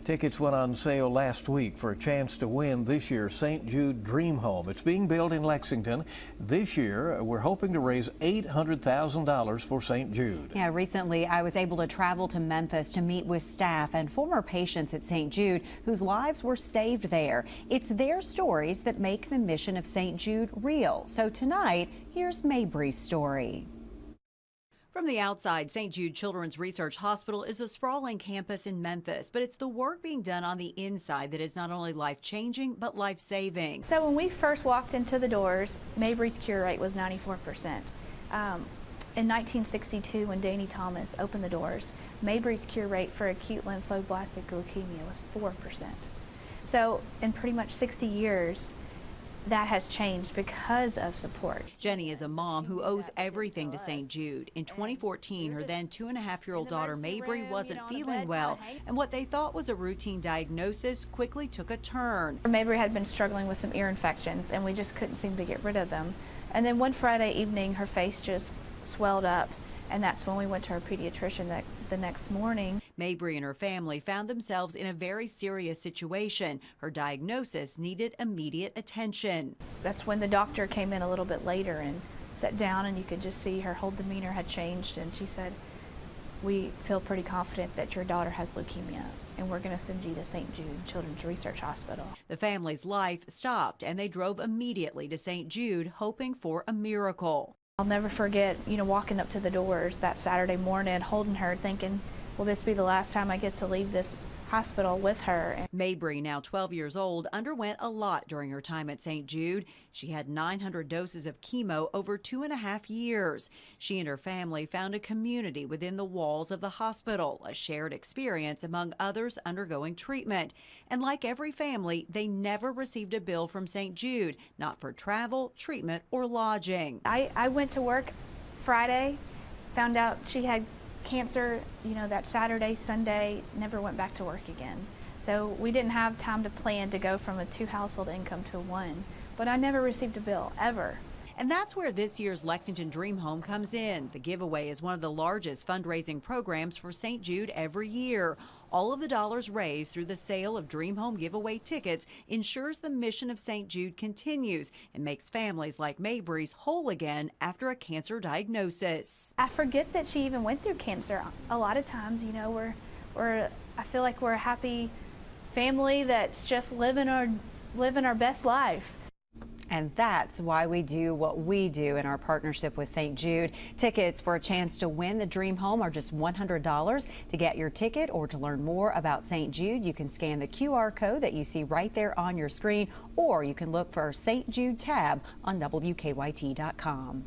Tickets went on sale last week for a chance to win this year's St. Jude Dream Home. It's being built in Lexington. This year, we're hoping to raise $800,000 for St. Jude. Yeah, recently I was able to travel to Memphis to meet with staff and former patients at St. Jude whose lives were saved there. It's their stories that make the mission of St. Jude real. So tonight, here's Mabry's story. From the outside, St. Jude Children's Research Hospital is a sprawling campus in Memphis, but it's the work being done on the inside that is not only life-changing, but life-saving. So when we first walked into the doors, Mabry's cure rate was 94%. In 1962, when Danny Thomas opened the doors, Mabry's cure rate for acute lymphoblastic leukemia was 4%. So in pretty much 60 years, that has changed because of support. Jenny is a mom who owes everything to St. Jude. In 2014, her then 2.5-year-old daughter Mabry wasn't feeling well, and what they thought was a routine diagnosis quickly took a turn. Mabry had been struggling with some ear infections, and we just couldn't seem to get rid of them. And then one Friday evening, her face just swelled up, and that's when we went to our pediatrician the next morning. Mabry and her family found themselves in a very serious situation. Her diagnosis needed immediate attention. That's when the doctor came in a little bit later and sat down, and you could just see her whole demeanor had changed, and she said, "We feel pretty confident that your daughter has leukemia, and we're going to send you to St. Jude Children's Research Hospital." The family's life stopped, and they drove immediately to St. Jude, hoping for a miracle. I'll never forget, walking up to the doors that Saturday morning, holding her, thinking, will this be the last time I get to leave this hospital with her? Mabry, now 12 years old, underwent a lot during her time at St. Jude. She had 900 doses of chemo over 2.5 years. She and her family found a community within the walls of the hospital, a shared experience among others undergoing treatment. And like every family, they never received a bill from St. Jude, not for travel, treatment, or lodging. I went to work Friday, found out she had cancer, that Saturday, Sunday, never went back to work again. So we didn't have time to plan to go from a 2-household income to 1, but I never received a bill, ever. And that's where this year's Lexington Dream Home comes in. The giveaway is one of the largest fundraising programs for St. Jude every year. All of the dollars raised through the sale of Dream Home giveaway tickets ensures the mission of St. Jude continues and makes families like Mabry's whole again after a cancer diagnosis. I forget that she even went through cancer. A lot of times, I feel like we're a happy family that's just living our best life. And that's why we do what we do in our partnership with St. Jude. Tickets for a chance to win the Dream Home are just $100. To get your ticket or to learn more about St. Jude, you can scan the QR code that you see right there on your screen, or you can look for our St. Jude tab on WKYT.com.